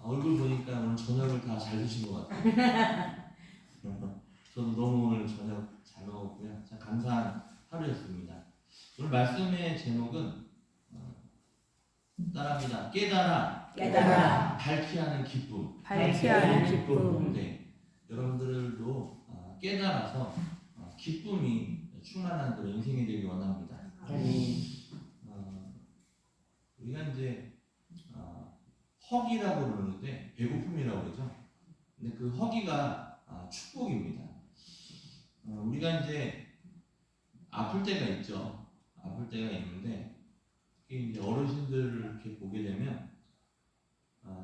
얼굴 보니까 오늘 저녁을 다 잘 드신 것 같아요. 저도 너무 오늘 저녁 잘 먹었고요. 참 감사한 하루였습니다. 오늘 말씀의 제목은 따라합니다. 깨달아 밝히하는 기쁨. 네, 여러분들도 깨달아서 기쁨이 충만한 그런 인생이 되길 원합니다. 우리가 이제 허기라고 그러는데 배고픔이라고 그러죠. 근데 그 허기가 축복입니다. 우리가 이제 아플 때가 있죠. 아플 때가 있는데 특히 이제 어르신들을 이렇게 보게 되면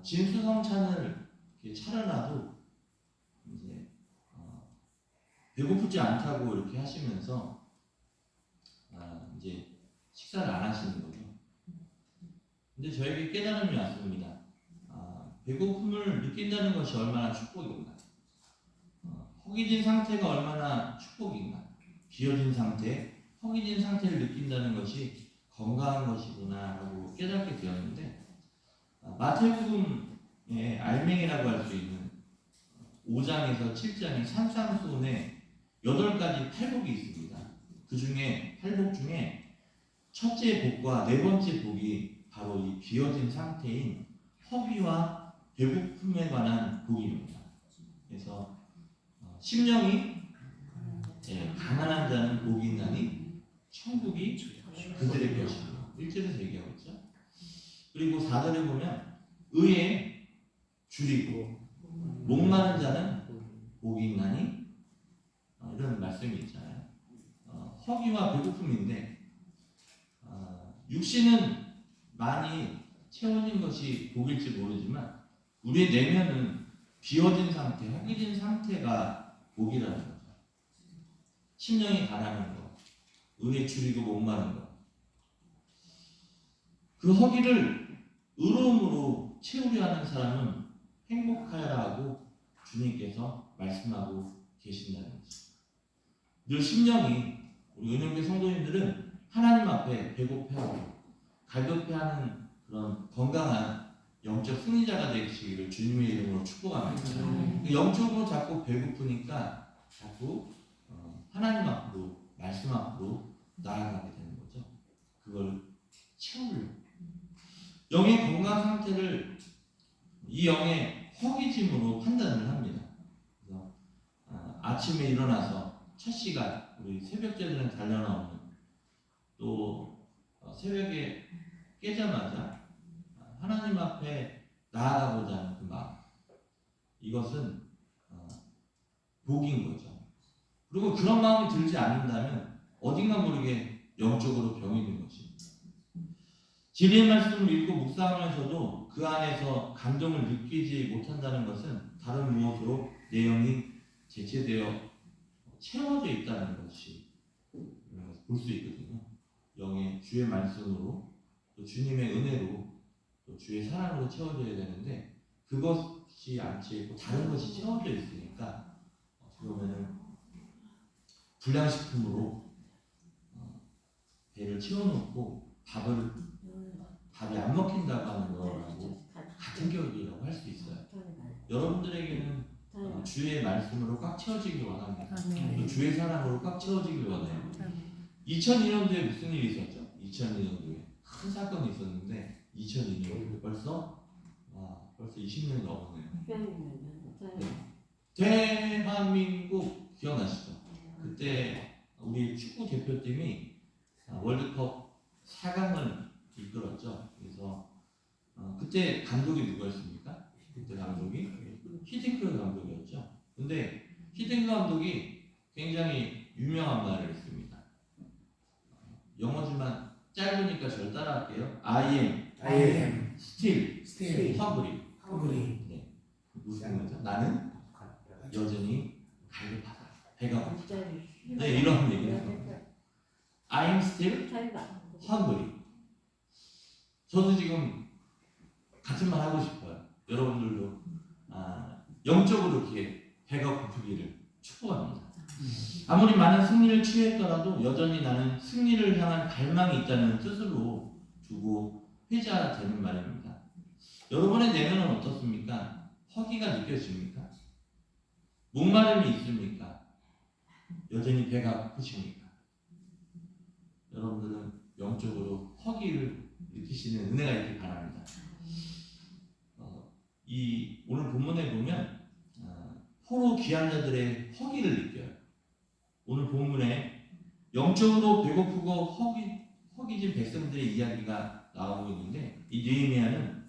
진수성찬을 이렇게 차려놔도 이제 배고프지 않다고 이렇게 하시면서 이제 식사를 안 하시는 거죠. 근데 저에게 깨달음이 왔습니다. 배고픔을 느낀다는 것이 얼마나 축복인가. 허기진 상태가 얼마나 축복인가. 비어진 상태, 허기진 상태를 느낀다는 것이 건강한 것이구나 라고 깨닫게 되었는데 마태복음의 알맹이라고 할 수 있는 5장에서 7장의 산상수훈에 8가지 팔복이 있습니다. 그 중에 팔복 중에 첫째 복과 네 번째 복이 바로 이 비어진 상태인 허기와 배고픔에 관한 복입니다. 그래서 심령이 가난한 자는 복이 있나니 천국이 그들의 것이고 1절에서 얘기하고 있죠. 그리고 4절에 보면 의에 줄이고 목마른 자는 복이 있나니 이런 말씀이 있잖아요. 허기와 배고픔인데 육신은 많이 채워진 것이 복일지 모르지만 우리의 내면은 비워진 상태, 허기진 상태가 복이라는 거죠. 심령이 가난한 것, 의에 줄이고 목마른 것. 그 허기를 의로움으로 채우려 하는 사람은 행복하여라고 주님께서 말씀하고 계신다는 거죠. 늘 심령이 우리 은영교 성도님들은 하나님 앞에 배고파하고 갈급해하는 그런 건강한 영적 승리자가 되시기를 주님의 이름으로 축복합니다. 영적으로 자꾸 배고프니까 자꾸 하나님 앞으로 말씀 앞으로 나아가게 되는 거죠. 그걸 채우려고. 영의 건강 상태를 이 영의 허기짐으로 판단을 합니다. 그래서 아침에 일어나서 첫 시간 우리 새벽제들은 달려나오는 또 새벽에 깨자마자 하나님 앞에 나아가고자 하는 그 마음, 이것은 복인 거죠. 그리고 그런 마음이 들지 않는다면 어딘가 모르게 영적으로 병이 있는 것입니다. 진리의 말씀을 읽고 묵상하면서도 그 안에서 감동을 느끼지 못한다는 것은 다른 무엇으로 내 영이 제체되어 채워져 있다는 것이 볼 수 있거든요. 영의 주의 말씀으로 또 주님의 은혜로 또 주의 사랑으로 채워져야 되는데 그것이 않지 있고 다른 것이 채워져 있으니까 그러면은 불량식품으로 배를 채워놓고 밥이 안 먹힌다고 하는 거라고 같은 격이라고 할 수 있어요. 여러분들에게는 주의 말씀으로 꽉 채워지길 원합니다. 또 주의 사랑으로 꽉 채워지길 원해요. 2002년도에 무슨 일이 있었죠? 2002년도에 큰 사건이 있었는데 2002년 벌써 20년이 넘었네요. 네. 대한민국 기억나시죠? 그때 우리 축구 대표팀이 월드컵 4강을 이끌었죠. 그래서 그때 감독이 누구였습니까? 그때 감독이 히딩크 감독이었죠. 근데 히딩크 감독이 굉장히 유명한 말을 했습니다. 영어지만 짧으니까 절 따라할게요. I am still hungry. 네. 무슨 거죠? 나는 여전히 갈급하다. 배가 고프다. 네, 이런 얘기예요. I am still hungry. 저도 지금 같은 말 하고 싶어요. 여러분들도 영적으로 이렇게 배가 고프기를 축복합니다. 아무리 많은 승리를 취했더라도 여전히 나는 승리를 향한 갈망이 있다는 뜻으로 두고 회자되는 말입니다. 여러분의 내면은 어떻습니까? 허기가 느껴집니까? 목마름이 있습니까? 여전히 배가 고프십니까? 여러분들은 영적으로 허기를 느끼시는 은혜가 있길 바랍니다. 이 오늘 본문에 보면 포로 귀한 자들의 허기를 느껴요. 오늘 본문에 영적으로 배고프고 허기진 백성들의 이야기가 나오고 있는데, 이 느헤미야는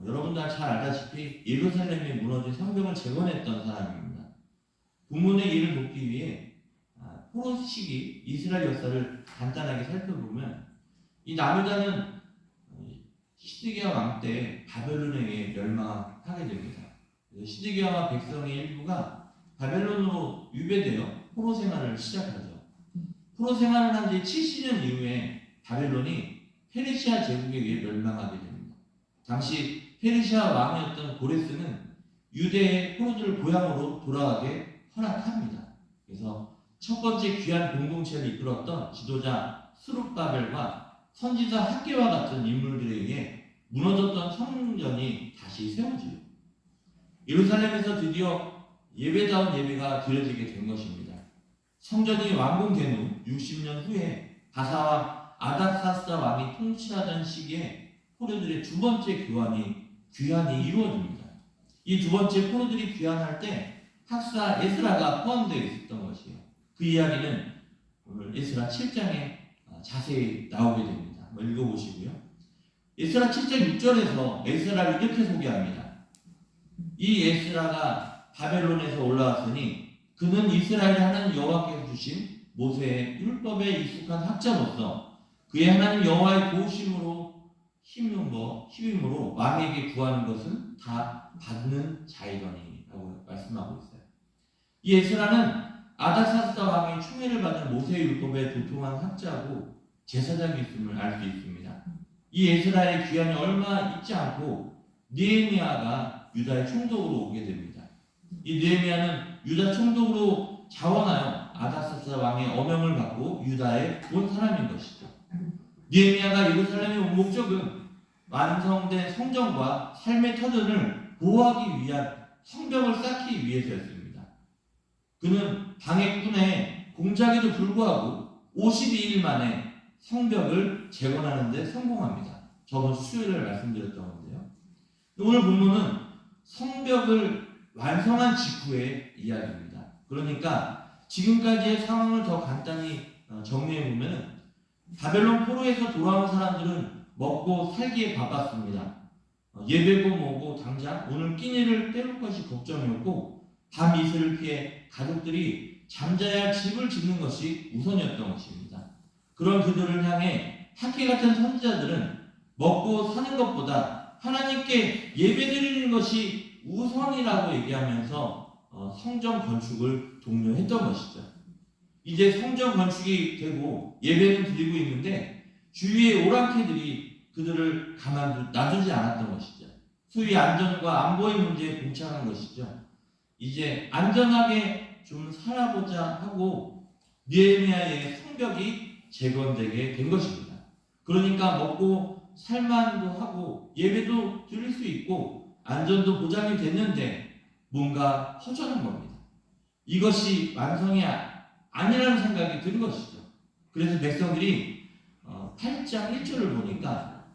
여러분들 잘 알다시피 예루살렘에 무너진 성벽을 재건했던 사람입니다. 본문의 일을 돕기 위해 포로 시기 이스라엘 역사를 간단하게 살펴보면, 이 나무다는 시드기야 왕 때 바벨론에 의해 멸망하게 됩니다. 시드기야와 백성의 일부가 바벨론으로 유배되어 포로 생활을 시작하죠. 포로 생활을 한 지 70년 이후에 바벨론이 페르시아 제국에 의해 멸망하게 됩니다. 당시 페르시아 왕이었던 고레스는 유대의 포로들을 고향으로 돌아가게 허락합니다. 그래서 첫 번째 귀한 공동체를 이끌었던 지도자 스룹바벨과 선지자 학개와 같은 인물들에 의해 무너졌던 성전이 다시 세워지고, 예루살렘에서 드디어 예배다운 예배가 드려지게 된 것입니다. 성전이 완공된 후 60년 후에 바사왕 아닥사스다 왕이 통치하던 시기에 포로들의 두 번째 귀환이 이루어집니다. 이 두 번째 포로들이 귀환할 때 학사 에스라가 포함되어 있었던 것이에요. 그 이야기는 오늘 에스라 7장에 자세히 나오게 됩니다. 한번 읽어보시고요. 에스라 7장 6절에서 에스라를 이렇게 소개합니다. 이 에스라가 바벨론에서 올라왔으니 그는 이스라엘 하나님 여호와께서 주신 모세의 율법에 익숙한 학자로서 그의 하나님 여호와의 도우심으로 힘임으로 왕에게 구하는 것은 다 받는 자이더니 라고 말씀하고 있어요. 이 에스라는 아닥사스다 왕의 충애를 받은 모세의 율법에 도통한 학자고 제사장이 있음을 알 수 있습니다. 이 에스라의 귀환이 얼마 있지 않고 느헤미야가 유다의 총독으로 오게 됩니다. 이 느헤미야는 유다 총독으로 자원하여 아닥사스다 왕의 어명을 받고 유다에 온 사람인 것이죠. 느헤미야가 예루살렘에 온 목적은 완성된 성전과 삶의 터전을 보호하기 위한 성벽을 쌓기 위해서였습니다. 그는 방해꾼의 공작에도 불구하고 52일 만에 성벽을 재건하는 데 성공합니다. 저번 수요일에 말씀드렸던 건데요. 오늘 본문은 성벽을 완성한 직후의 이야기입니다. 그러니까 지금까지의 상황을 더 간단히 정리해보면, 바벨론 포로에서 돌아온 사람들은 먹고 살기에 바빴습니다. 예배고 뭐고 당장 오늘 끼니를 때울 것이 걱정이었고, 밤 이슬을 피해 가족들이 잠자야 할 집을 짓는 것이 우선이었던 것입니다. 그런 그들을 향해 학계 같은 선지자들은 먹고 사는 것보다 하나님께 예배드리는 것이 우선이라고 얘기하면서 성전 건축을 독려했던 것이죠. 이제 성전 건축이 되고 예배는 드리고 있는데 주위의 오랑캐들이 그들을 놔두지 않았던 것이죠. 소위 안전과 안보의 문제에 봉착한 것이죠. 이제 안전하게 좀 살아보자 하고 느헤미야의 성벽이 재건되게 된 것입니다. 그러니까 먹고 살만도 하고 예배도 드릴 수 있고 안전도 보장이 됐는데 뭔가 허전한 겁니다. 이것이 완성이 아니라는 생각이 든 것이죠. 그래서 백성들이 8장 1절을 보니까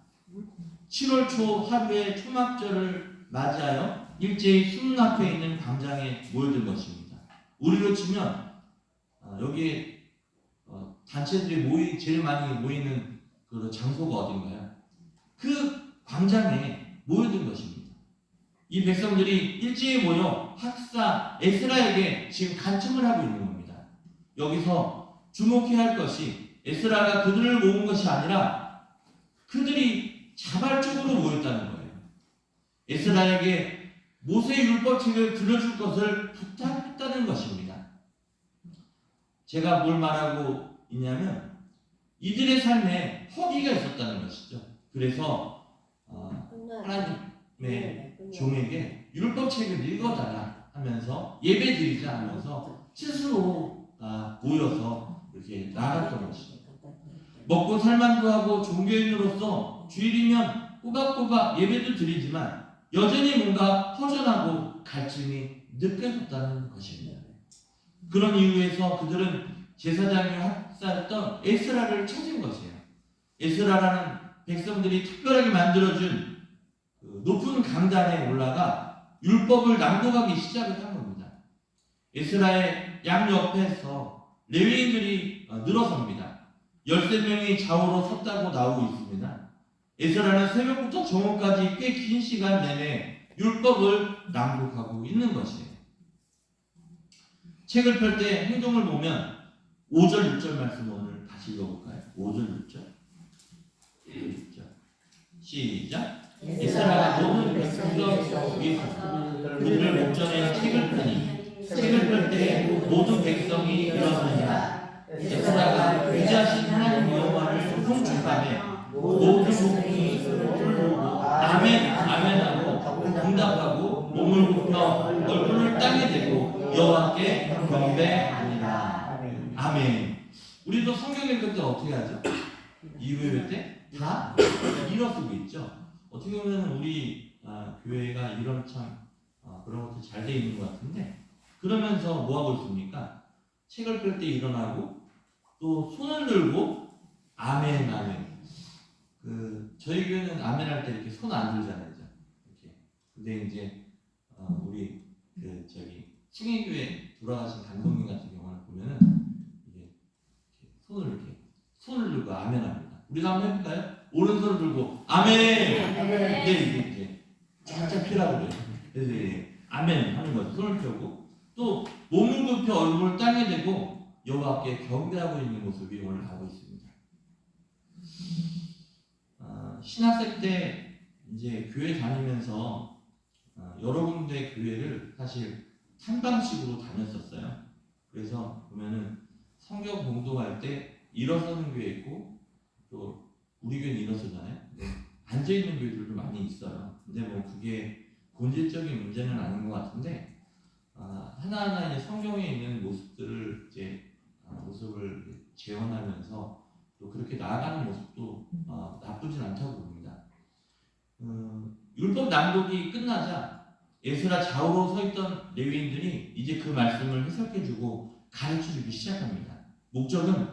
7월 초 하루에 초막절을 맞이하여 일제히 수문 앞에 있는 광장에 모여든 것입니다. 우리로 치면 여기에 단체들이 제일 많이 모이는 그 장소가 어딘가요? 그 광장에 모여든 것입니다. 이 백성들이 일제히 모여 학사 에스라에게 지금 간청을 하고 있는 겁니다. 여기서 주목해야 할 것이 에스라가 그들을 모은 것이 아니라 그들이 자발적으로 모였다는 거예요. 에스라에게 모세의 율법책을 들려줄 것을 부탁했다는 것입니다. 제가 뭘 말하고 있냐면 이들의 삶에 허기가 있었다는 것이죠. 그래서 하나님의 종에게 율법책을 읽어달라 하면서 예배드리자 하면서 스스로가 모여서 이렇게 나갔던 것이죠. 먹고 살만도 하고 종교인으로서 주일이면 꼬박꼬박 예배도 드리지만 여전히 뭔가 허전하고 갈증이 느껴졌다는 것입니다. 그런 이유에서 그들은 제사장이 학살했던 에스라를 찾은 것이에요. 에스라라는 백성들이 특별하게 만들어준 그 높은 강단에 올라가 율법을 낭독하기 시작을 한 겁니다. 에스라의 양옆에서 레위인들이 늘어섭니다. 13명이 좌우로 섰다고 나오고 있습니다. 에스라는 새벽부터 정오까지 꽤 긴 시간 내내 율법을 낭독하고 있는 것이에요. 책을 펼 때 행동을 보면 5절, 6절 말씀 오늘 다시 읽어볼까요? 5절, 6절. 시작. 에스라가 모든 백성들 위에서 그들을 목전에 책을 펴니 책을 펼 때 모든 백성이 일어서니라. 에스라가 위대하신 하나님 여호와를 송축하며 모든 목이 뚫고 아멘 아멘 하고 응답하고 몸을 굽혀 얼굴을 땅에 대고 여호와께 경배하니라. 아멘. 우리도 성경 읽을 때 어떻게 하죠? 이후에 때 다 일어서고 있죠. 어떻게 보면 우리 교회가 이런 참 그런 것도 잘 돼 있는 것 같은데, 그러면서 뭐 하고 있습니까? 책을 펼 때 일어나고 또 손을 들고 아멘 아멘. 저희 교회는 아멘 할 때 이렇게 손 안 들잖아요, 이렇게. 근데 이제 우리 충의교회 돌아가신 감독님 같은 경우는 보면은 이게 손을 들고 아멘 합니다. 우리도 한번 해볼까요? 오른손을 들고 아멘. 네, 이게 쫙쫙 피라고 그래요. 네, 아멘 하는 거죠. 손을 펴고 또 몸을 굽혀 얼굴을 땅에 대고 여호와께 경배하고 있는 모습이 오늘 나오고 있습니다. 신학생 때 이제 교회 다니면서 여러 군데 교회를 사실 탐방식으로 다녔었어요. 그래서 보면은 성경 공동할 때 일어서는 교회 있고 또 우리 교회는 일어서잖아요. 앉아 있는 교회들도 많이 있어요. 근데 뭐 그게 본질적인 문제는 아닌 것 같은데 하나하나 이제 성경에 있는 모습들을 모습을 재현하면서 또 그렇게 나아가는 모습도 나쁘진 않다고 봅니다. 율법 낭독이 끝나자 에스라 좌우로 서 있던 레위인들이 이제 그 말씀을 해석해주고 가르쳐주기 시작합니다. 목적은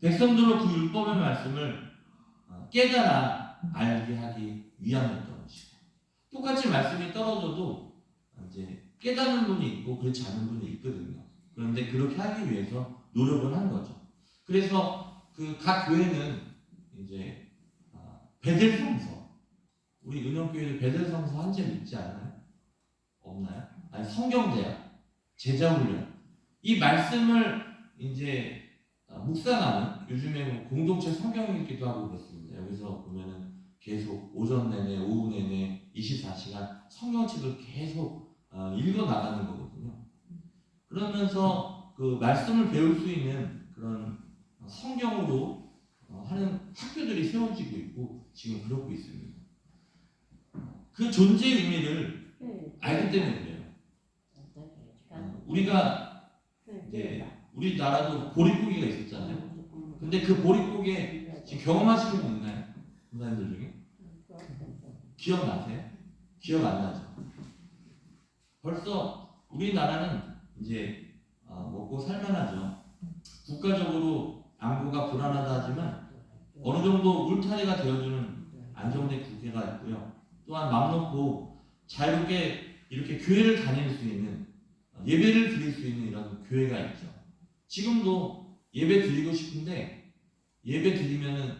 백성들로 그 율법의 말씀을 깨달아 알게 하기 위함이었던 것이고, 똑같이 말씀이 떨어져도 이제 깨닫는 분이 있고 그렇지 않은 분이 있거든요. 그런데 그렇게 하기 위해서 노력을 한 거죠. 그래서 그 각 교회는 이제 베델 성서, 우리 은영교회도 베델 성서 한 점 있지 않아요? 없나요? 아니, 성경대학, 제자훈련, 이 말씀을 이제 묵상하는, 요즘에 뭐 공동체 성경 읽기도 하고 그렇습니다. 여기서 보면은 계속 오전 내내, 오후 내내 24시간 성경책을 계속 읽어 나가는 거거든요. 그러면서 그 말씀을 배울 수 있는 그런 성경으로 하는 학교들이 세워지고 있고 지금 그러고 있습니다. 그 존재의 의미를 알기 때문에 그래요. 우리가 이제 우리나라도 보릿고개가 있었잖아요. 근데 그 보릿고개 지금 경험하시는 분 있나요? 분사님들 중에? 기억나세요? 기억 안 나죠? 벌써 우리나라는 이제 먹고 살만하죠. 국가적으로 안보가 불안하다 하지만 어느 정도 울타리가 되어주는 안정된 국회가 있고요. 또한 맘 놓고 자유롭게 이렇게 교회를 다닐 수 있는, 예배를 드릴 수 있는 이런 교회가 있죠. 지금도 예배 드리고 싶은데 예배 드리면은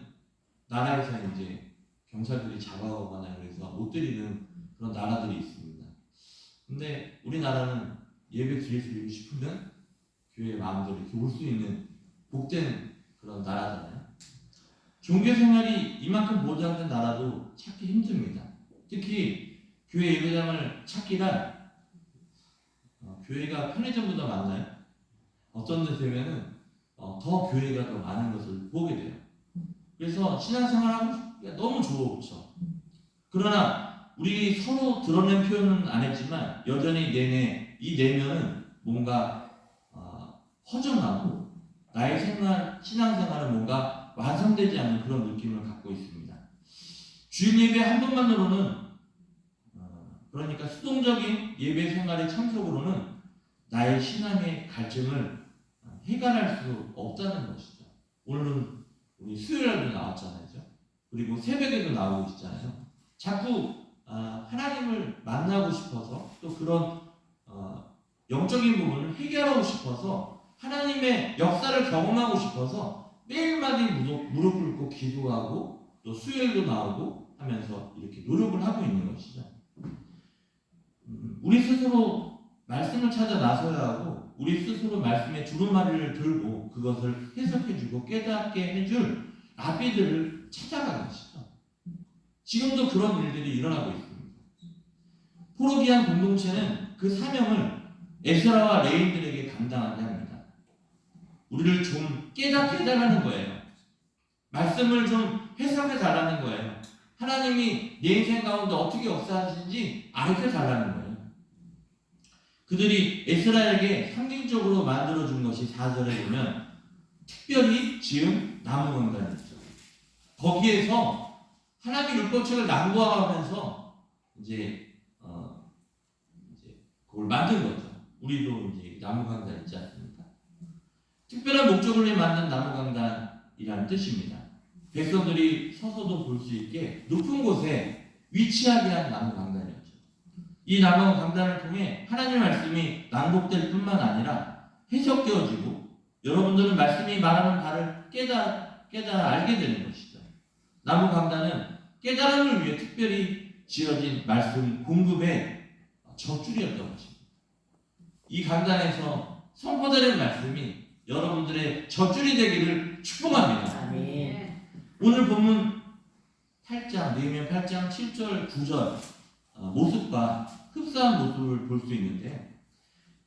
나라에서 이제 경찰들이 잡아오거나 그래서 못 드리는 그런 나라들이 있습니다. 근데 우리나라는 예배 드리고 싶으면 교회 마음대로 이렇게 올 수 있는 복된 그런 나라잖아요. 종교 생활이 이만큼 보장된 나라도 찾기 힘듭니다. 특히 교회 예배장을 찾기란 교회가 편의점보다 많나요? 어떤 데 되면은 더 교회가 더 많은 것을 보게 돼요. 그래서 신앙생활하고 싶기가 너무 좋죠. 그러나 우리 서로 드러낸 표현은 안 했지만 여전히 이 내면은 뭔가 허전하고 나의 신앙생활은 뭔가 완성되지 않는 그런 느낌을 갖고 있습니다. 주일 예배 한 번만으로는 그러니까 수동적인 예배 생활의 참석으로는 나의 신앙의 갈증을 해결할 수 없다는 것이죠. 오늘은 우리 수요일에도 나왔잖아요. 그리고 새벽에도 나오고 있잖아요. 자꾸 하나님을 만나고 싶어서 또 그런 영적인 부분을 해결하고 싶어서 하나님의 역사를 경험하고 싶어서 매일마다 무릎 꿇고 기도하고 또 수요일도 나오고 하면서 이렇게 노력을 하고 있는 것이죠. 우리 스스로 말씀을 찾아 나서야 하고 우리 스스로 말씀의 두루마리를 들고 그것을 해석해주고 깨닫게 해줄 라비들을 찾아가는 것이죠. 지금도 그런 일들이 일어나고 있습니다. 포로기안 공동체는 그 사명을 에스라와 레인들에게 감당하게 합니다. 우리를 좀 깨닫게 해달라는 거예요. 말씀을 좀 해석해 달라는 거예요. 하나님이 내 인생 가운데 어떻게 역사하시는지 알게 달라는 거예요. 그들이 에스라에게 상징적으로 만들어준 것이 4절에 보면 특별히 지은 나무 건단이죠. 거기에서 하나님의 율법책을 낭보하면서 이제 그걸 만든 거죠. 우리도 이제 나무 강단 있지 않습니까? 특별한 목적을 위해 만든 나무 강단이라는 뜻입니다. 백성들이 서서도 볼 수 있게 높은 곳에 위치하게 한 나무 강단이었죠. 이 나무 강단을 통해 하나님의 말씀이 낭독될 뿐만 아니라 해석되어지고 여러분들은 말씀이 말하는 바를 깨달아 알게 되는 것이죠. 나무 강단은 깨달음을 위해 특별히 지어진 말씀 공급의 젖줄이었던 것입니다. 이 강단에서 선포되는 말씀이 여러분들의 젖줄이 되기를 축복합니다. 아멘. 오늘 본문 8장, 느헤미야 8장 7절, 9절 모습과 흡사한 모습을 볼 수 있는데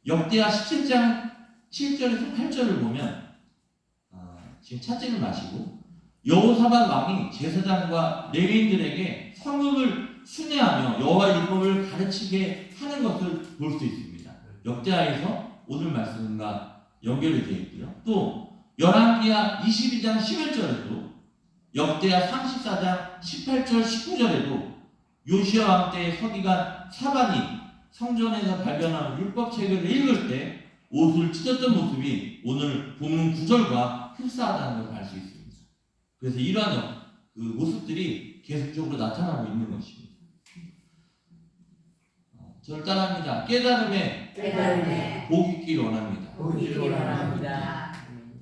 역대하 17장 7절에서 8절을 보면 지금 찾지는 마시고 여호사밧 왕이 제사장과 레위인들에게 성금을 순회하며 여호와 율법을 가르치게 하는 것을 볼 수 있습니다. 역대하에서 오늘 말씀과 연결이 되어 있고요. 또 열왕기하 22장 11절에도 역대하 34장 18절 19절에도 요시야 왕 때의 서기관 사반이 성전에서 발견한 율법책을 읽을 때 옷을 찢었던 모습이 오늘 본문 9절과 흡사하다는 걸 알 수 있습니다. 그래서 이러한 그 모습들이 계속적으로 나타나고 있는 것입니다. 저를 따라합니다. 깨달음에 복 있길 원합니다.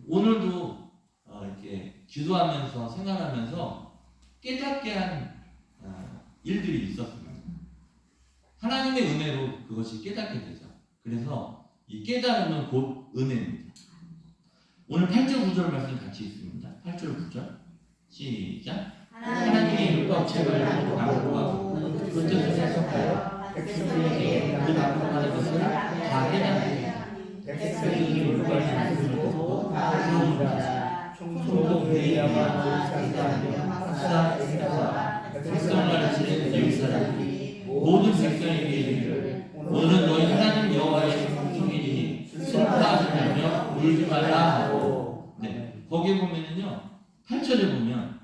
오늘도 이렇게 기도하면서 생활하면서 깨닫게 한 일들이 있었습니다. 하나님의 은혜로 그것이 깨닫게 되죠. 그래서 이 깨달음은 곧 은혜입니다. 오늘 8절 9절 말씀 같이 있습니다. 8절 9절 시작. 하나님의 율법책을 낭독하고 그 뜻을 해석하여 백성에게 그 낭독하는 것을 다 깨닫게 백성이 율법의 말씀을 듣고 다 들어옵니다. 총독 베냐와 장사하며 학사 에스라 백성을 가르치는 예루살렘이 모든 백성에게 이르기를 오늘은 너희 하나님 여호와의 성성이니 슬퍼하시며 울지 말라 하고 거기에 보면은요 8절에 보면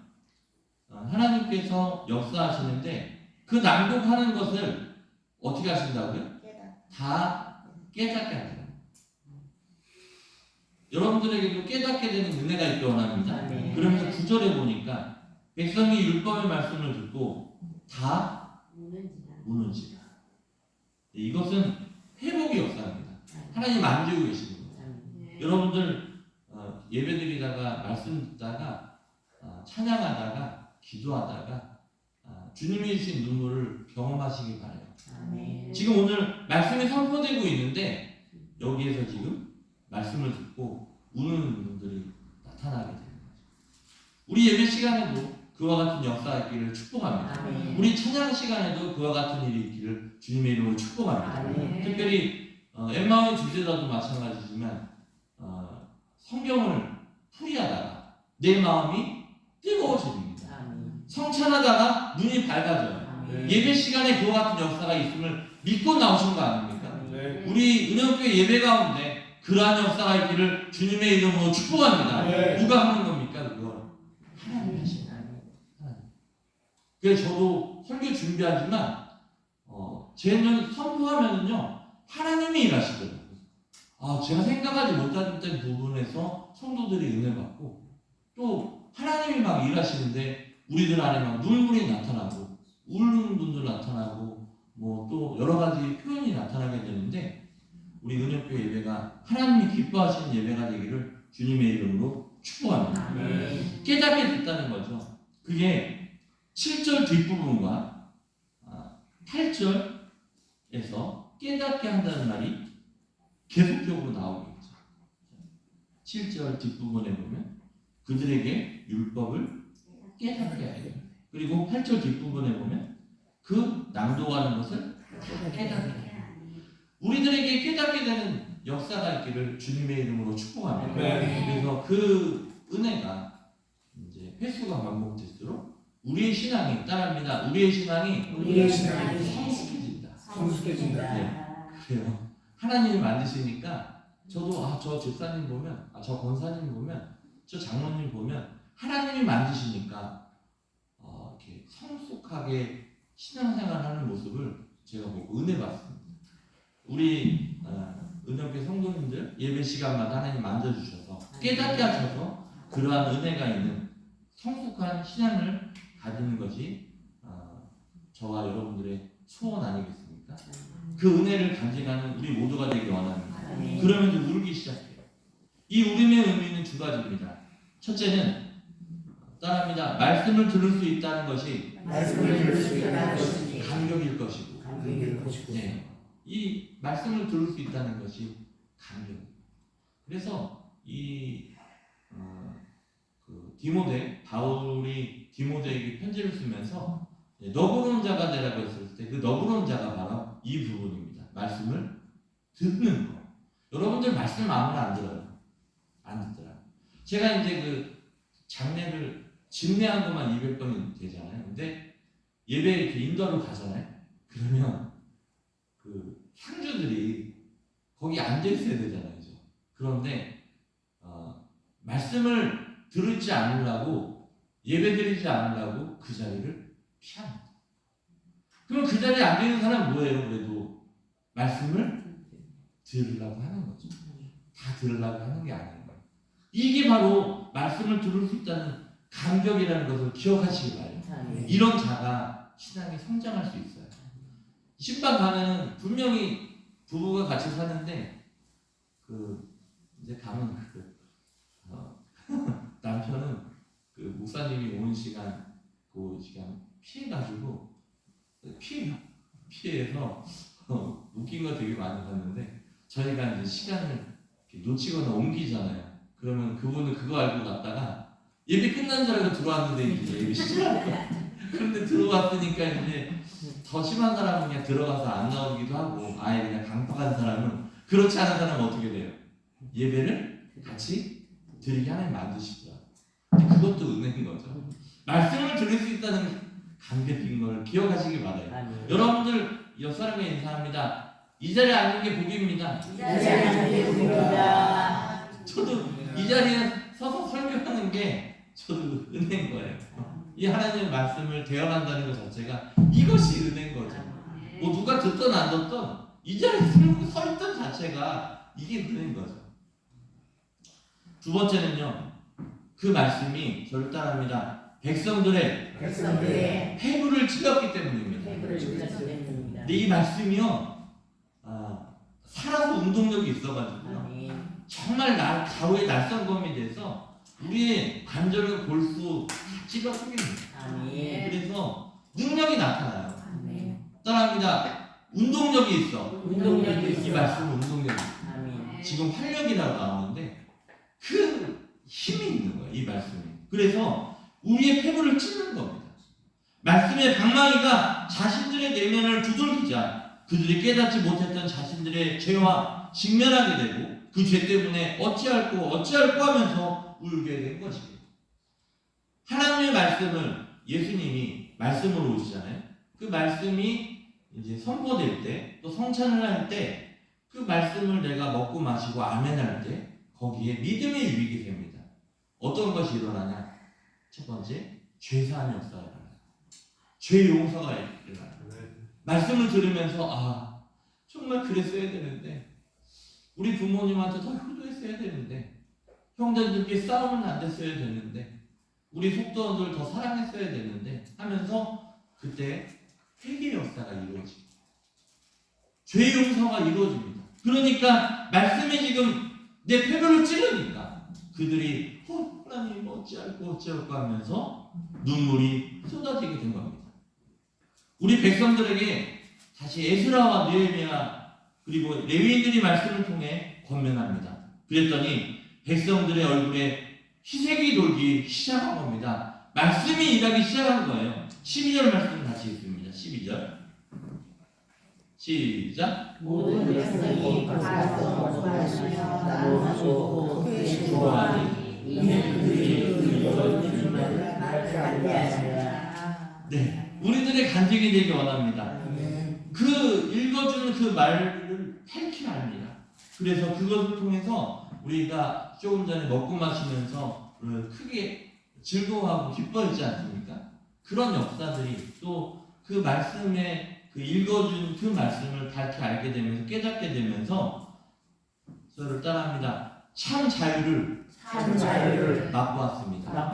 하나님께서 역사하시는데 그 낭독하는 것을 어떻게 하신다고요? 다 깨닫게 하세요. 여러분들에게도 깨닫게 되는 은혜가 있기 원합니다. 그러면서 9절에 보니까 백성이 율법의 말씀을 듣고 다 우는지라. 이것은 회복의 역사입니다. 하나님 만지고 계시는 거예요. 여러분들 예배드리다가 말씀 듣다가 찬양하다가 기도하다가 주님이 주신 눈물을 경험하시기 바라요. 지금 오늘 말씀이 선포되고 있는데 여기에서 지금 말씀을 듣고 우는 분들이 나타나게 되는 거죠. 우리 예배 시간에도 그와 같은 역사가 있기를 축복합니다. 우리 찬양 시간에도 그와 같은 일이 있기를 주님의 이름으로 축복합니다. 특별히 엠마오의 주제자도 마찬가지지만 성경을 풀이하다가 내 마음이 뜨거워집니다. 성찬하다가 눈이 밝아져요. 예배 시간에 그와 같은 역사가 있음을 믿고 나오신 거 아닙니까? 우리 은영교회 예배 가운데 그러한 역사가 있기를 주님의 이름으로 축복합니다. 누가 하는 겁니까? 그걸 하나님이 하시는 거예요. 그래서 저도 설교 준비하지만 쟤는 선포하면은요 하나님이 일하시더라고요. 제가 생각하지 못했던 부분에서 성도들이 은혜 받고 또 하나님이 막 일하시는데 우리들 안에 막 눈물이 나타나고 우는 분도 나타나고 뭐 또 여러 가지 표현이 나타나게 되는데 우리 은혜교회 예배가 하나님이 기뻐하시는 예배가 되기를 주님의 이름으로 축복합니다. 깨닫게 됐다는 거죠. 그게 7절 뒷부분과 8절에서 깨닫게 한다는 말이 계속적으로 나오겠죠. 7절 뒷부분에 보면 그들에게 율법을 깨닫게 하여, 그리고 8절 뒷부분에 보면 그 낭독하는 것을 깨닫게 하여. 우리들에게 깨닫게 되는 역사가 있기를 주님의 이름으로 축복합니다. 그래서 그 은혜가 이제 횟수가 반복될수록 우리의 신앙이 따라합니다. 우리의 신앙이 성숙해진다. 네. 그래요. 하나님이 만드시니까 저도 저 집사님 보면 저 권사님 보면 저 장로님 보면 하나님이 만드시니까 이렇게 성숙하게 신앙생활하는 모습을 제가 보고 은혜 받습니다. 우리 은혜교회 성도님들 예배 시간마다 하나님 만져주셔서 깨닫게 하셔서 그러한 은혜가 있는 성숙한 신앙을 가지는 것이 저와 여러분들의 소원 아니겠습니까? 그 은혜를 간직하는 우리 모두가 되길 원합니다. 그러면서 울기 시작해요. 이 울음의 의미는 두 가지입니다. 첫째는 따라합니다. 말씀을 들을 수 있다는 것이 감격일 것이고, 네. 이 말씀을 들을 수 있다는 것이 감격. 그래서 바울이 디모데에게 편지를 쓰면서 너그러운 자가 되라고 했을 때 그 너그러운 자가 바로 이 부분입니다. 말씀을 듣는 거. 여러분들 말씀 아무나 안 들어요. 안 듣더라. 제가 이제 그 장례를 집례한 것만 200번이 되잖아요. 근데 예배 이렇게 인도하러 가잖아요. 그러면 그 상주들이 거기 앉아 있어야 되잖아요. 그죠? 그런데 말씀을 들지 않으려고 예배드리지 않으려고 그 자리를 피합니다. 그럼 그 자리에 앉아 있는 사람은 뭐예요? 그래도 말씀을 들으려고 하는 거죠. 다 들으려고 하는 게 아닌 거예요. 이게 바로 말씀을 들을 수 있다는 감격이라는 것을 기억하시기 바랍니다. 이런 자가 신앙이 성장할 수 있어요. 신방 가면은 분명히 부부가 같이 사는데 이제 가면 남편은 그 목사님이 오는 시간 그 시간 피해가지고 피해서 웃긴 거 되게 많이 봤는데 저희가 이제 시간을 놓치거나 옮기잖아요. 그러면 그분은 그거 알고 갔다가 예배 끝난 줄 알고 들어왔는데 이제 예배 시작하고 그런데 들어왔으니까 이제 더 심한 사람은 그냥 들어가서 안 나오기도 하고 아예 그냥 강박한 사람은 그렇지 않은 사람은 어떻게 돼요? 예배를 같이 드리게 하나님 만드시더라고요. 근데 그것도 은혜인 거죠. 말씀을 들을 수 있다는 감격인 걸 기억하시기 바라요. 여러분들 옆 사람에 인사합니다. 이 자리에 앉는 게 복입니다. 저도 이 자리에 서서 설교하는 게 저도 은혜인 거예요. 이 하나님의 말씀을 대언한다는 것 자체가 이것이 은혜인 거죠. 뭐 누가 듣던 안 듣던 이 자리에 서 있던 자체가 이게 은혜인 거죠. 두 번째는요. 그 말씀이 저를 따라합니다. 백성들의 폐부를 찔렀기 때문입니다. 근데 이 말씀이요. 살아서 운동력이 있어가지고요. 정말 좌우의 날성검이 돼서 우리의 관절과 골수 다 찔러주깁니다. 그래서 능력이 나타나요. 따라합니다. 운동력이 있어. 이 말씀은 운동력이 있어. 지금 활력이라고 나오는데 그 힘이 있는 거예요. 이 말씀이. 그래서 우리의 폐부를 찌는 겁니다. 말씀의 방망이가 자신들의 내면을 두들기자 그들이 깨닫지 못했던 자신들의 죄와 직면하게 되고 그 죄 때문에 어찌할꼬 하면서 울게 된 것입니다. 하나님의 말씀을 예수님이 말씀으로 오시잖아요. 그 말씀이 이제 선포될 때 또 성찬을 할 때 그 말씀을 내가 먹고 마시고 아멘할 때 거기에 믿음의 유익이 됩니다. 어떤 것이 일어나냐? 첫 번째, 죄사함 역사가 일어나요. 죄 용서가 일어나요. 말씀을 들으면서 정말 그랬어야 되는데, 우리 부모님한테 더 효도했어야 되는데, 형제들끼리 싸우면 안 됐어야 되는데, 우리 속도원들 더 사랑했어야 되는데 하면서 그때 회개 역사가 이루어집니다. 죄 용서가 이루어집니다. 그러니까 말씀이 지금 내 폐별을 찌르니까 그들이 하나님 어찌할까 하면서 눈물이 쏟아지게 된 겁니다. 우리 백성들에게 다시 에스라와 느헤미야 그리고 레위인들이 말씀을 통해 권면합니다. 그랬더니 백성들의 얼굴에 희색이 돌기 시작한 겁니다. 말씀이 일하기 시작한 거예요. 12절 말씀 같이 읽습니다. 12절 시작. 모든 백성이 가서 구하시며 나누고 그의 구하니 이는 그들이 읽어주는 말을 밝게 하시라. 네, 우리들의 간증이 되기 원합니다. 그 읽어주는 그 말을 밝히 합니다. 그래서 그것을 통해서 우리가 조금 전에 먹고 마시면서 크게 즐거워하고 기뻐했지 않습니까? 그런 역사들이 또 그 말씀에 그 읽어준 그 말씀을 밝히 알게 되면서 깨닫게 되면서 저를 따라합니다. 참 자유를 맛보았습니다.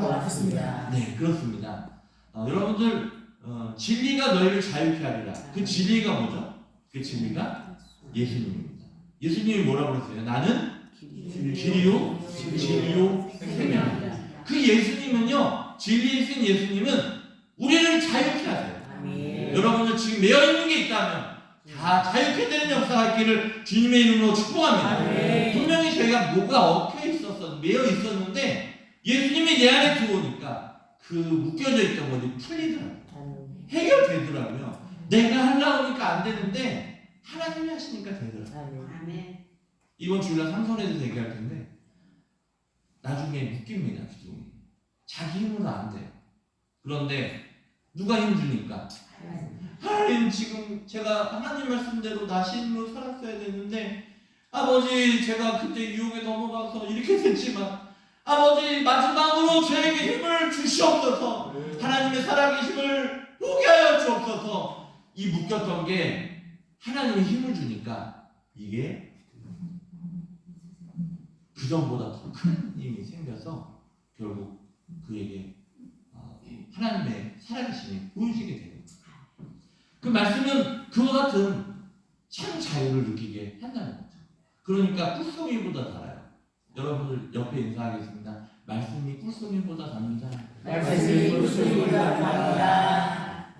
네, 그렇습니다. 여러분들 진리가 너희를 자유케 하리라. 그 진리가 뭐죠? 그 진리가 예수님입니다. 예수님이 뭐라고 그랬어요? 나는 길이요 진리요 생명이다. 그 예수님은요, 진리이신 예수님은 우리를 자유케 하세요. 여러분들 지금 매여 있는 게 있다면 다 자유케 되는 역사가 있기를 주님의 이름으로 축복합니다. 분명히 저희가 뭐가 매여 있었는데 예수님이 내 안에 들어오니까 그 묶여져 있던 것이 풀리더라고요. 해결되더라고요. 내가 하려고 하니까 안 되는데 하나님이 하시니까 되더라고요. 이번 주일날 삼선에 대해서 얘기할 텐데 나중에 묶입니다. 기둥이. 자기 힘으로 안 돼요. 그런데 누가 힘주니까? 하나님, 지금 제가 하나님 말씀대로 나신 힘으로 살았어야 되는데 아버지, 제가 그때 유혹에 넘어가서 이렇게 됐지만 아버지, 마지막으로 저에게 힘을 주시옵소서. 하나님의 살아계심을 보게 하여 주옵소서. 이 묶였던 게 하나님이 힘을 주니까 이게 그 전보다 더 큰 힘이 생겨서 결국 그에게 하나님의 살아계심이 보여지게 돼요. 그 말씀은 그와 같은 참 자유를 느끼게 한다는 거죠. 그러니까 꿀송이보다 달아요. 여러분들 옆에 인사하겠습니다. 말씀이 꿀송이보다 답니다. 말씀이 꿀송이보다 답니다.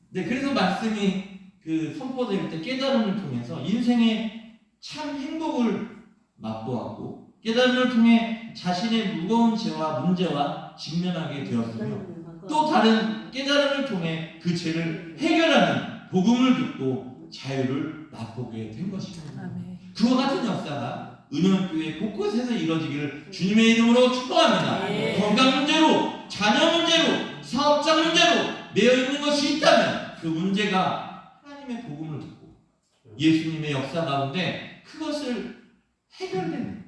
네, 그래서 말씀이 그 선포될 때 깨달음을 통해서 인생의 참 행복을 맛보았고 깨달음을 통해 자신의 무거운 죄와 문제와 직면하게 되었으며 또 다른 깨달음을 통해 그 죄를 해결하는 복음을 듣고 자유를 맛보게 된 것입니다. 그와 같은 역사가 은영교회 곳곳에서 이루어지기를 주님의 이름으로 축복합니다. 건강 문제로, 자녀 문제로, 사업자 문제로 매여 있는 것이 있다면 그 문제가 하나님의 복음을 듣고 예수님의 역사 가운데 그것을 해결되는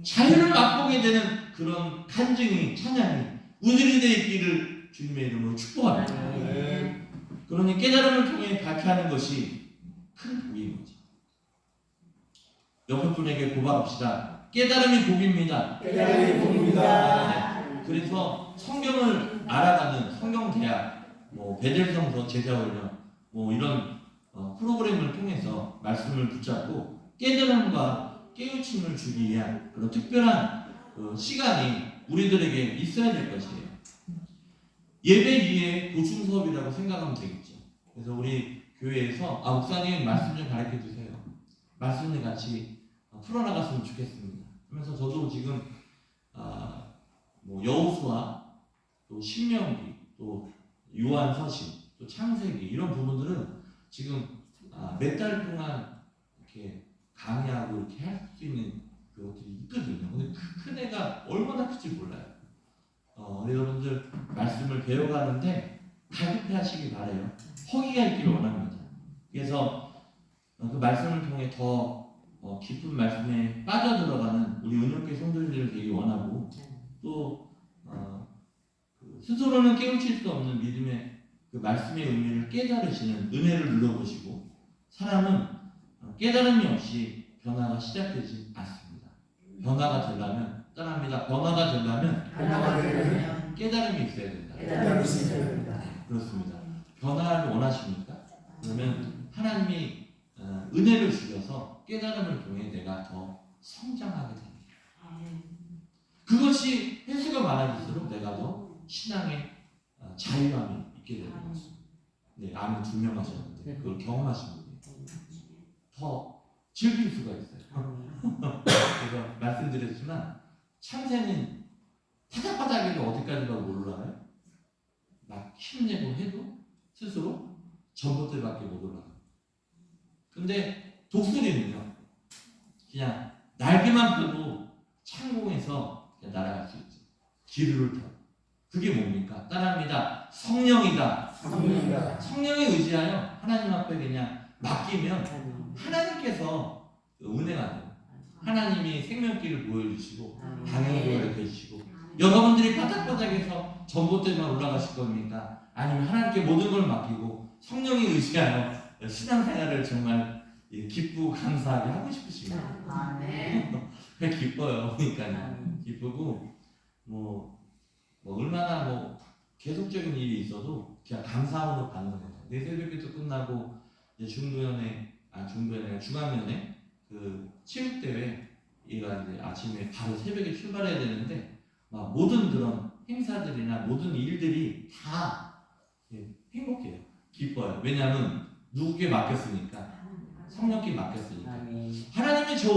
자유를 맛보게 되는 그런 간증이, 찬양이 우리들이 되어 있기를 주님의 이름으로 축복합니다. 그러니 깨달음을 통해 밝혀하는 것이 큰 복인 거죠. 옆에 분에게 고백합시다. 깨달음이 복입니다. 깨달음이 복입니다. 네. 그래서 성경을 알아가는 성경대학, 베델성서 제자훈련, 이런 프로그램을 통해서 말씀을 붙잡고 깨달음과 깨우침을 주기 위한 그런 특별한 시간이 우리들에게 있어야 될 것이에요. 예배 위에 보충 수업이라고 생각하면 되겠죠. 그래서 우리 교회에서 목사님 말씀 좀 가르쳐 주세요. 말씀을 같이 풀어나갔으면 좋겠습니다. 그래서 저도 지금 여호수아, 또 신명기, 또 요한서신, 또 창세기 이런 부분들은 지금 몇 달 동안 이렇게 강의하고 이렇게 할 수 있는 그것들이 있거든요. 근데 큰 애가 얼마나 클지 몰라요. 여러분들 말씀을 배워가는데 가급해 하시기 바래요. 허기가 있기를 원합니다. 그래서 그 말씀을 통해 더 깊은 말씀에 빠져들어가는 우리 은영교회 성도님들을 되게 원하고 또 스스로는 깨우칠 수 없는 믿음의 그 말씀의 의미를 깨달으시는 은혜를 눌러보시고 사람은 깨달음이 없이 변화가 시작되지 않습니다. 변화가 되려면 따라합니다. 변화가 되려면 깨달음이 있어야 된다. 네, 그렇습니다. 변화를 원하십니까? 그러면 하나님이 은혜를 주셔서 깨달음을 통해 내가 더 성장하게 됩니다. 그것이 횟수가 많아질수록 내가 더 신앙의 자유함이 있게 되는 거죠. 네, 아멘 2명 하셨는데 그걸 경험하신 분이 더 즐길 수가 있어요. 제가 말씀드렸지만 참새는 타작바닥에도 어디까지 가고 올라가요? 막 힘내고 해도 스스로 전봇대밖에 못 올라가요. 근데 독수리는요, 그냥 날개만 펴도 창공에서 그냥 날아갈 수 있죠. 기류를 타고. 그게 뭡니까? 따라합니다. 성령이다. 성령에 의지하여 하나님 앞에 그냥 맡기면 하나님께서 은혜가 돼요. 하나님이 생명길을 보여주시고 방향을 보여주시고 여러분들이 바닥바닥에서 전봇대만 올라가실 겁니까? 아니면 하나님께 모든 걸 맡기고 성령에 의지하여 신앙생활을 정말 기쁘고 감사하게 하고 싶으십니다. 기뻐요. 그러니까 기쁘고 얼마나 계속적인 일이 있어도 그냥 감사함으로 받는 거죠. 내 새벽기도 끝나고 이제 중학년에 그 체육대회 얘가 이제 아침에 바로 새벽에 출발해야 되는데 막 모든 그런 행사들이나 모든 일들이 다 행복해요. 기뻐요. 왜냐하면 누구께 맡겼으니까. 성령께 맡겼으니까. 하나님이 저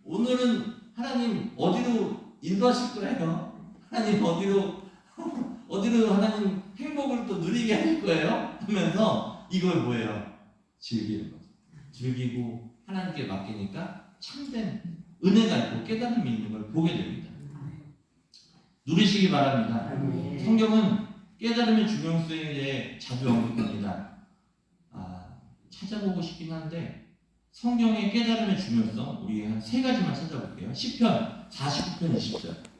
오늘은 하나님 어디로 인도하실 거예요? 하나님 어디로 하나님 행복을 또 누리게 하실 거예요? 하면서 이걸 뭐예요? 즐기는 거죠. 즐기고 하나님께 맡기니까 참된 은혜가 있고 깨달음이 있는 걸 보게 됩니다. 누리시기 바랍니다. 성경은 깨달음의 중요성에 대해 자주 언급합니다. 찾아보고 싶긴 한데 성경의 깨달음의 중요성 우리 한 3가지만 찾아볼게요. 시편 49편 20절.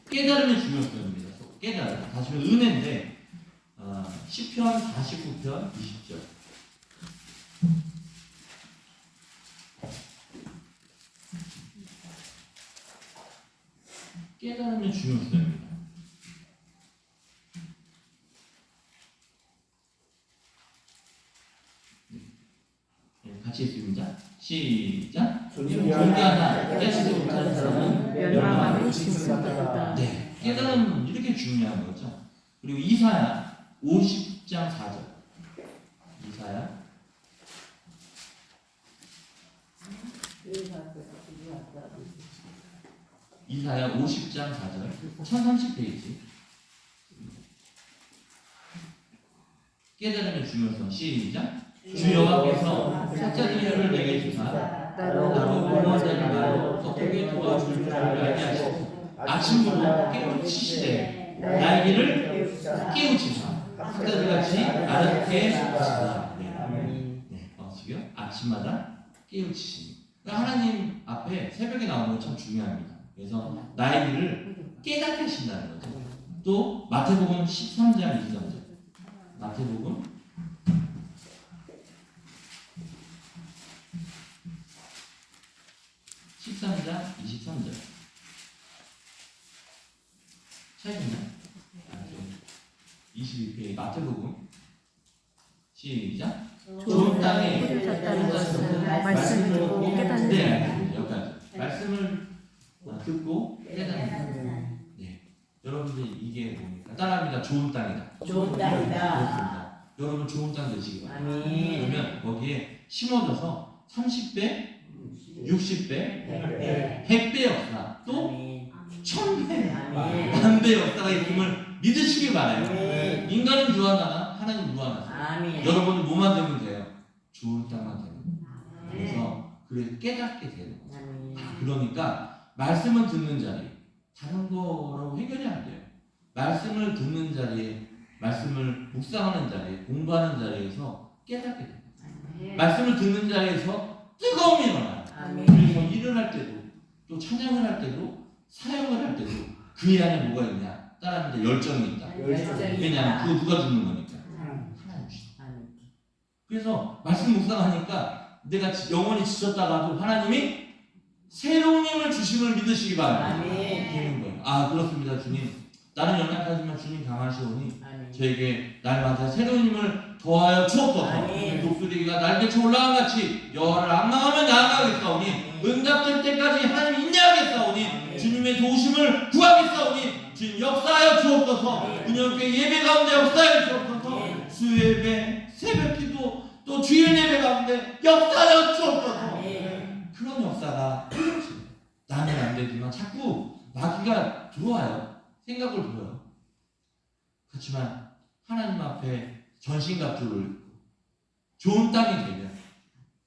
깨달음의 중요성입니다. 깨달음. 다시 말해 은혜인데 시편 49편 20절. 깨달음의 중요성입니다. 같이 읽습니다. 시작. 존귀하나 깨닫지 못하는 사람은 멸망하고 징수받았다. 네, 깨달음은 이렇게 중요한 거죠. 그리고 이사야 50장 4절. 이사야 50장 4절. 1030페이지. 깨달음의 중요성. 시작. 주 여호와께서 사자들의 혀를 내게 주사 나로 공허자를 말로 덕하게 도와줄 줄 알게 하시고 아침으로 깨우치시되 날개를 깨우치사 사자들같이 아름답게 하시다. 지금 아침마다 깨우치시니 하나님 앞에 새벽에 나오는 건 참 중요합니다. 그래서 나의 일을 깨닫게 하신다는 거죠. 또 마태복음 13장 23절. 마태복음 13장 23절. 차이있나요? 22페이지 마태복음 시작. 좋은 땅에 말씀을 듣고 깨닫는 네, 여기까지. 말씀을 듣고 깨닫는. 네, 여러분들 이게 뭡니까? 따라합니다. 좋은 땅이다. 좋은 땅이다. 그렇습니다. 여러분 좋은 땅 되시기 바랍니다. 그러면 거기에 심어져서 30배, 60배, 100배 역사, 또 1000배, 만배 역사가 있음을 믿으시기 바라요. 인간은 유한하나 하나님 무한하세요. 여러분은 뭐만 되면 돼요? 좋은 땅만 되는 거예요. 그래서 그걸 깨닫게 되는 거예요. 그러니까 말씀을 듣는 자리, 다른 거로 해결이 안 돼요. 말씀을 듣는 자리에, 말씀을 묵상하는 자리에, 공부하는 자리에서 깨닫게 됩니다. 말씀을 듣는 자리에서 뜨거움이 일어나요. 그래서 일을 할 때도, 또 찬양을 할 때도, 사역을 할 때도 그 안에 뭐가 있냐? 따라합니다. 열정이 있다. 왜냐하면 그거 누가 주는 거니까. 하나님 주시는. 그래서 말씀 묵상하니까 내가 영원히 지쳤다가도 하나님이 새로운 힘을 주심을 믿으시기 바랍니다. 되는 거예요. 아 그렇습니다 주님. 나는 연약하지만 주님 강하시오니 저에게 날마다 새로운 힘을 더하여 주옵소서. 독수리가 날개쳐 올라간 같이 여호와를 앙망하며 나아가겠사오니 응답될 때까지 하나님 인내하겠사오니 주님의 도우심을 구하겠사오니 주님 역사하여 주옵소서. 운영교회 예배 가운데 역사하여 주옵소서. 수요예배 새벽기도 또 주일 예배 가운데 역사하여 주옵소서. 그런 역사가 나는 안 되지만 자꾸 마귀가 들어와요. 생각을 들어요. 그렇지만 하나님 앞에 전신갑주를 입고 좋은 땅이 되면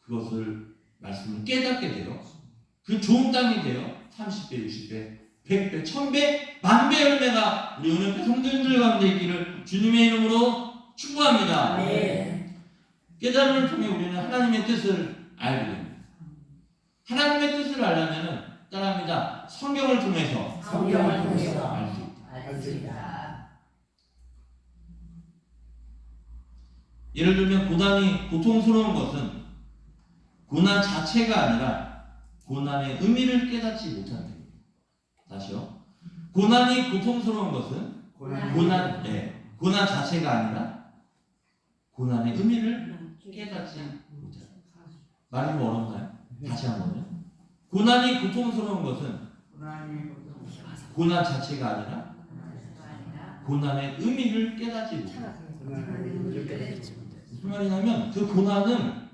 그것을 말씀을 깨닫게 돼요. 그 좋은 땅이 돼요. 30배, 60배, 100배, 1000배, 만배 열매가 우리 은혜교 성도님들 가운데 있기를 주님의 이름으로 축복합니다. 깨달음을 통해 우리는 하나님의 뜻을 알게 됩니다. 하나님의 뜻을 알려면 따라합니다. 성경을 통해서 알 수 있다. 예를 들면 고통스러운 것은 고난 자체가 아니라 고난의 의미를 깨닫지 못하는 겁니다. 다시요. 고난이 고통스러운 것은 고난 자체가 아니라 고난의 의미를 깨닫지 못한다. 말이 좀 어렵나요? 다시 한번요. 고난이 고통스러운 것은 고난 자체가 아니라 고난의 의미를 깨닫지 못한다. 무슨 말이냐면 그 고난은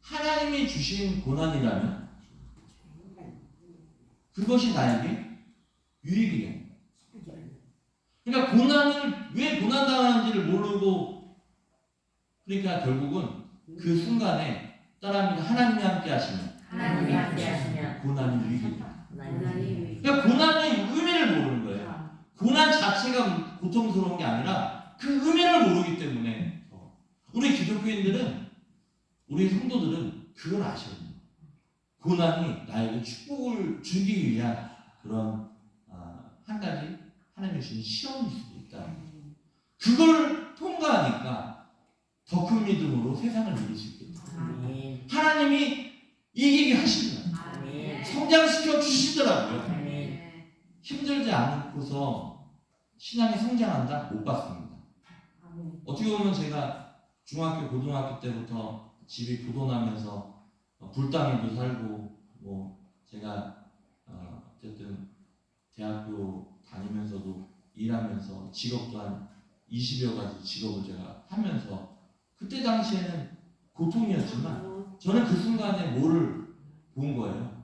하나님이 주신 고난이라면 그것이 나에게 유익이 됩니다. 그러니까 고난을 왜 고난당하는지를 모르고 그러니까 결국은 그 순간에 따라합니다. 하나님이 함께 하시면 고난이 유익이 됩니다. 그러니까 고난의 의미를 모르는 거예요. 고난 자체가 고통스러운 게 아니라 그 의미를 모르기 때문에 우리 기독교인들은 우리 성도들은 그걸 아셔야 돼요. 고난이 나에게 축복을 주기 위한 그런 한 가지 하나님이 주신 시험일 수도 있다. 그걸 통과하니까 더 큰 믿음으로 세상을 이길 수 있겠다. 하나님이 이기게 하시면 성장시켜 주시더라고요. 힘들지 않고서 신앙이 성장한다? 못 봤습니다. 어떻게 보면 제가 중학교, 고등학교 때부터 집이 부도나면서 불당에도 살고 제가 어쨌든 대학교 다니면서도 일하면서 직업도 한 20여 가지 직업을 제가 하면서 그때 당시에는 고통이었지만 저는 그 순간에 뭐를 본 거예요?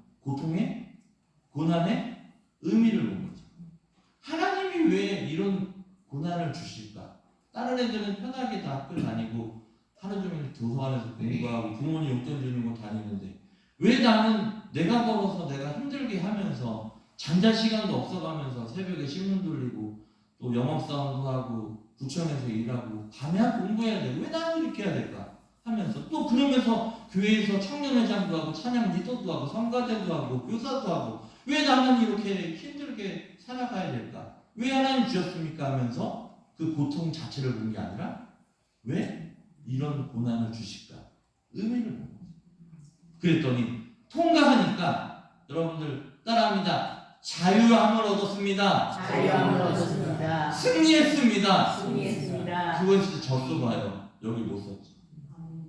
고난의 의미를 본 거죠. 하나님이 왜 이런 고난을 주실까? 다른 애들은 편하게 다 학교 다니고 하루 종일 도서관에서 공부하고 부모님 용돈 주는 거 다니는데 왜 나는 내가 벌어서 내가 힘들게 하면서 잠잘 시간도 없어가면서 새벽에 신문 돌리고 또 영업사원도 하고 구청에서 일하고 밤에 공부해야 되고 왜 나는 이렇게 해야 될까 하면서 또 그러면서 교회에서 청년회장도 하고 찬양 리더도 하고 성가대도 하고 교사도 하고 왜 나는 이렇게 힘들게 살아가야 될까? 왜 하나님 주셨습니까? 하면서 그 고통 자체를 본 게 아니라 왜 이런 고난을 주실까? 의미를 본 거예요. 그랬더니 통과하니까 여러분들 따라합니다. 자유함을 얻었습니다. 승리했습니다. 그건 진짜 졌어 봐요. 여기 못 썼지.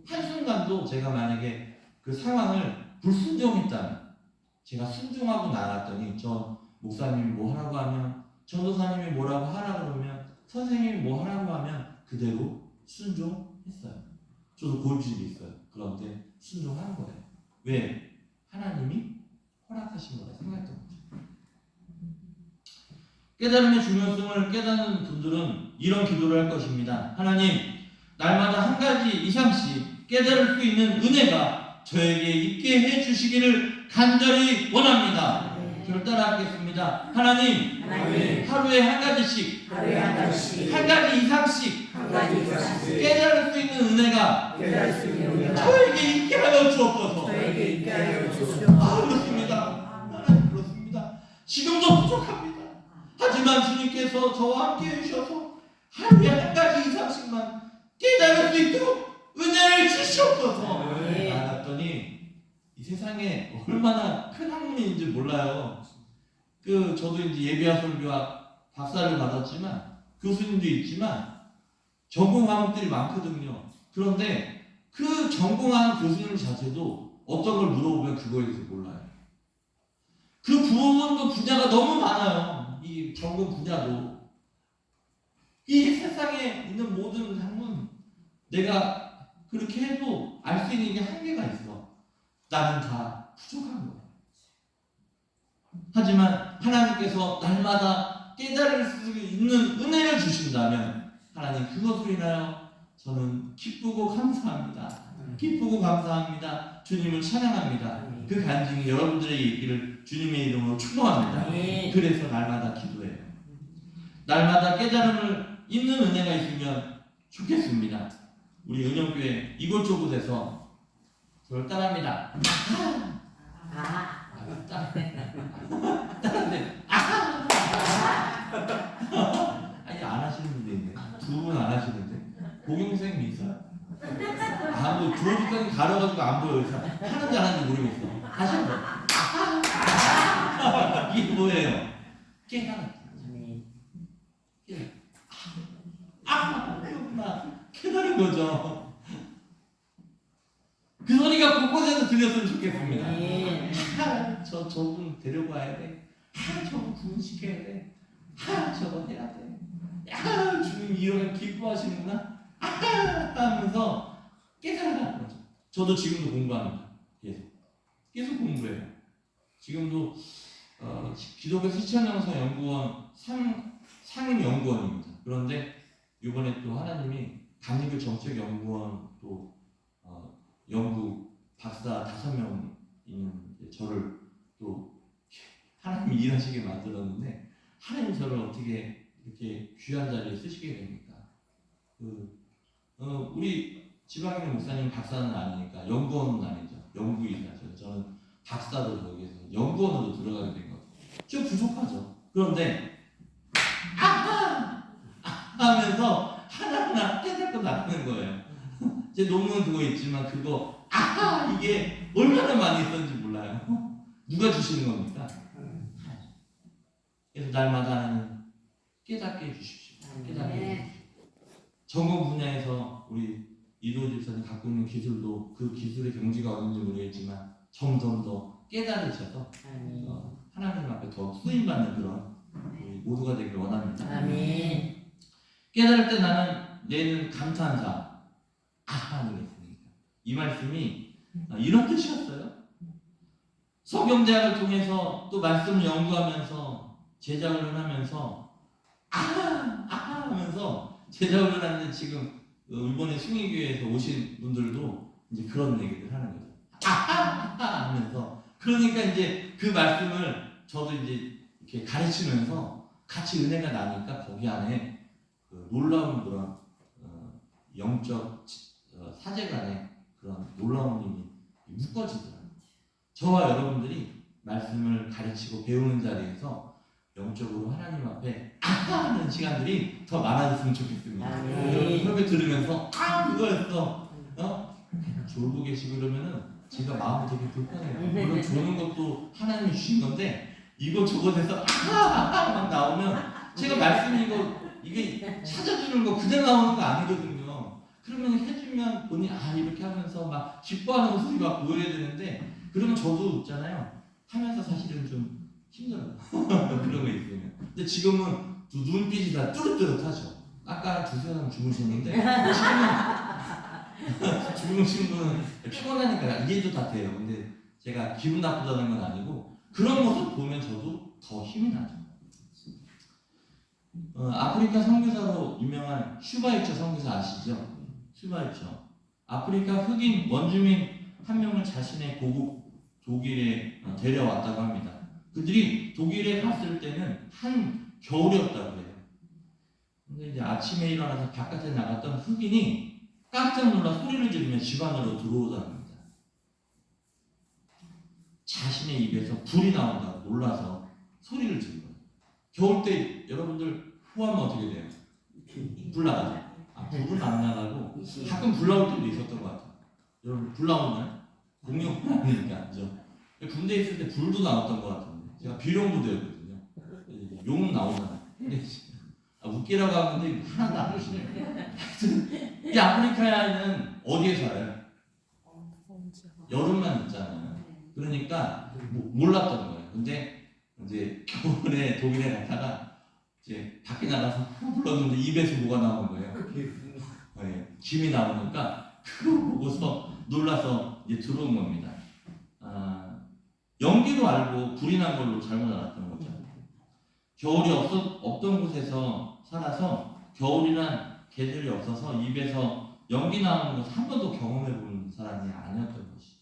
한순간도 제가 만약에 그 상황을 불순종했다면 제가 순종하고 나갔더니 저 목사님이 뭐 하라고 하면 전도사님이 뭐라고 하라고 그러면 선생님이 뭐 하라고 하면 그대로 순종했어요. 저도 고집이 있어요. 그런데 순종한 거예요. 왜? 하나님이 허락하신 거라 생각했던 거죠. 깨달음의 중요성을 깨닫는 분들은 이런 기도를 할 것입니다. 하나님, 날마다 한 가지 이상씩 깨달을 수 있는 은혜가 저에게 있게 해주시기를 간절히 원합니다. 저를 따라하겠습니다. 하나님, 하루에 한 가지씩, 한 가지 이상씩 깨달을 수 있는 은혜가 저에게 있게 하여 주옵소서. 그렇습니다. 하나님 그렇습니다. 지금도 부족합니다. 하지만 주님께서 하나님께서 저와 함께 해주셔서 하루에 한 가지 이상씩만 깨달을 수 있도록 은혜를 주시옵소서. 알았더니 이 세상에 얼마나 큰 학문인지 몰라요. 저도 이제 예비학 설교학 박사를 받았지만 교수님도 있지만 전공 과목들이 많거든요. 그런데 그 전공하는 교수님 자체도 어떤 걸 물어보면 그거에 대해서 몰라요. 그 부분도 분야가 너무 많아요. 이 전공 분야도. 이 세상에 있는 모든 학문 내가 그렇게 해도 알 수 있는 게 한계가 있어. 나는 다 부족한 거야. 하지만 하나님께서 날마다 깨달을 수 있는 은혜를 주신다면 하나님 그것으로 인하여 저는 기쁘고 감사합니다. 기쁘고 감사합니다. 주님을 찬양합니다. 그 간증이 여러분들에게 있기를 주님의 이름으로 축복합니다. 그래서 날마다 기도해요. 날마다 깨달음을 있는 은혜가 있으면 좋겠습니다. 우리 은영교회 이곳저곳에서 저를 따라합니다. 따라하는데 아니 안 하시는 분도 있네. 두 분 안 하시는데 고경생 있어요? 뭐 주어지까지 가려가지고 안 보여요. 하는지 안 하는지 모르겠어. 하시는 거. 이게 뭐예요? 깨달음. 그렇구나. 깨달은 거죠. 그 소리가 곳곳에서 들렸으면 좋겠습니다. 저분 데려가야 돼. 저분 구원시켜야 돼. 저거 해야 돼. 주님 이런 기뻐하시는구나. 하면서 깨달아가는 거죠. 저도 지금도 공부합니다. 계속 공부해요. 지금도 기독교 실천영성 연구원 상임 연구원입니다. 그런데 이번에 또 하나님이 감리교 정책연구원 또 연구 박사 5명 있는 저를 또 하나님이 일하시게 만들었는데 하나님 저를 어떻게 이렇게 귀한 자리에 쓰시게 됩니까? 우리 지방에 있는 목사님 박사는 아니니까 연구원은 아니죠. 연구이사죠. 저는 박사도 거기에서 연구원으로 들어가게 된 거죠. 좀 부족하죠. 그런데 하면서 하나하나 깨닫고 나가는 거예요. 제 논문 그거 있지만 그거 이게 얼마나 많이 있었는지 몰라요. 누가 주시는 겁니까? 그래서 날마다 하나님 깨닫게 해주십시오. 깨닫게 해주십시오. 전공 분야에서 우리 이도호 집사님 갖고 있는 기술도 그 기술의 경지가 어딘지 모르겠지만 점점 더 깨달으셔서 하나님 앞에 더 쓰임받는 그런 우리 모두가 되길 원합니다. 아멘. 깨달을 때 나는 내는 감탄사 아니겠습니까? 이 말씀이 이런 뜻이었어요. 성경대학을 통해서 또 말씀을 연구하면서 제자훈련하면서 하면서 제자훈련하는데 지금 이번에 숭의교회에서 오신 분들도 이제 그런 얘기를 하는 거죠. 하면서 그러니까 이제 그 말씀을 저도 이제 이렇게 가르치면서 같이 은혜가 나니까 거기 안에 놀라운 그런 영적 사제간의 그런 놀라운 힘이 묶어지더라고요. 저와 여러분들이 말씀을 가르치고 배우는 자리에서 영적으로 하나님 앞에 하는 시간들이 더 많아졌으면 좋겠습니다. 그렇게 들으면서 그거였어. 졸고 계시고 그러면은 제가 마음이 되게 불편해요. 물론 조는 것도 하나님이 주신 건데 이거 저거 돼서 막 나오면 제가 말씀이 이게 찾아주는 거 그냥 나오는 거 아니거든요. 그러면 해주면 본인이 이렇게 하면서 막 기뻐하는 모습이 막 보여야 되는데 그러면 저도 있잖아요. 하면서 사실은 좀 힘들어요. 그런 거 있으면. 근데 지금은 눈빛이 다 뚜렷뚜렷하죠. 아까 두세 사람 주무셨는데 지금은 주무신 분은 피곤하니까 이해도 다 돼요. 근데 제가 기분 나쁘다는 건 아니고 그런 모습 보면 저도 더 힘이 나죠. 아프리카 선교사로 유명한 슈바이처 선교사 아시죠? 슈바이처. 아프리카 흑인 원주민 한 명을 자신의 고국 독일에 데려왔다고 합니다. 그들이 독일에 갔을 때는 한 겨울이었다고 해요. 근데 이제 아침에 일어나서 바깥에 나갔던 흑인이 깜짝 놀라 소리를 지르며 집 안으로 들어오답니다. 자신의 입에서 불이 나온다고 놀라서 소리를 지른 거예요. 겨울 때 여러분들 포함하면 어떻게 돼요? 불 나가죠. 불은 안 나가고 가끔 불 나올 때도 있었던 것 같아요. 여러분 불 나오나요? 공룡은 아니니까 그죠? 군대 있을 때 불도 나왔던 것 같은데 제가 비룡부대였거든요. 용은 나오잖아요. 근데 웃기라고 하는데 하나도 안 웃기네요. 하여튼 이 아프리카는 어디에 살아요? 여름만 있잖아요. 그러니까 몰랐던 거예요. 근데 이제 겨울에 독일에 갔다가 이제 밖에 나가서 불렀는데 입에서 뭐가 나온 거예요. 네, 김이 나오니까 그거 보고서 놀라서 이제 들어온 겁니다. 연기로 알고 불이 난 걸로 잘못 알았던 거죠. 겨울이 없던 곳에서 살아서 겨울이란 계절이 없어서 입에서 연기 나오는 것을 한 번도 경험해 본 사람이 아니었던 것이죠.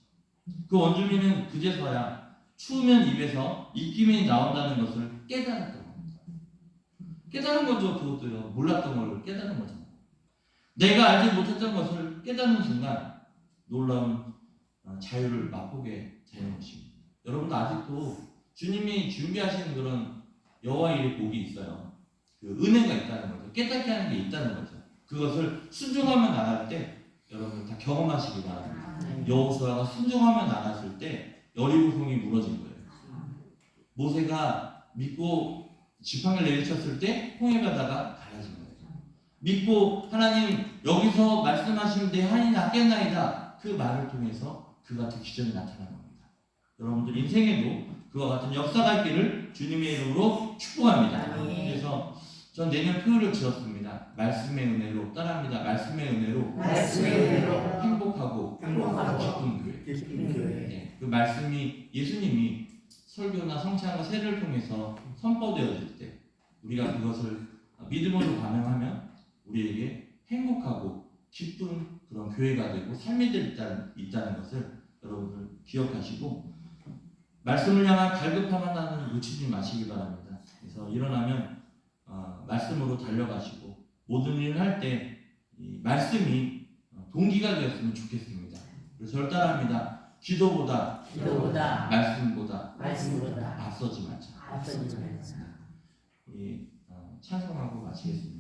그 원주민은 그제서야 추우면 입에서 입김이 나온다는 것을 깨달았던 겁니다. 깨달은 거죠. 그것도요. 몰랐던 걸 깨달은 거잖아요. 내가 알지 못했던 것을 깨닫는 순간 놀라운 자유를 맛보게 되는 것입니다. 여러분도 아직도 주님이 준비하시는 그런 여호와의 복이 있어요. 그 은혜가 있다는 거죠. 깨닫게 하는 게 있다는 거죠. 그것을 순종하며 나갈 때 여러분 다 경험하시기 바랍니다. 여호수아가 순종하며 나갔을 때 여리고성이 무너진 거예요. 모세가 믿고 지팡이를 내리쳤을 때 홍해 바다가 갈라진 거예요. 믿고 하나님 여기서 말씀하시면 내 한이 낫겠나이다. 그 말을 통해서 그 같은 기적이 나타난 겁니다. 여러분들 인생에도 그와 같은 역사가 있기를 주님의 이름으로 축복합니다. 그래서 전 내년 표현을 지었습니다. 말씀의 은혜로 따라합니다. 말씀의 은혜로 행복하고 기쁜 교회. 네, 그 말씀이 예수님이 설교나 성찬과 세례를 통해서 선포되어질 때 우리가 그것을 믿음으로 반응하면 우리에게 행복하고 기쁜 그런 교회가 되고 삶이 있다는 것을 여러분들 기억하시고 말씀을 향한 갈급함 하나는 놓치지 마시기 바랍니다. 그래서 일어나면 말씀으로 달려가시고 모든 일을 할 때 이 말씀이 동기가 되었으면 좋겠습니다. 그래서 저를 따라합니다. 기도보다 말씀보다 앞서지 말자. 찬송하고 마치겠습니다.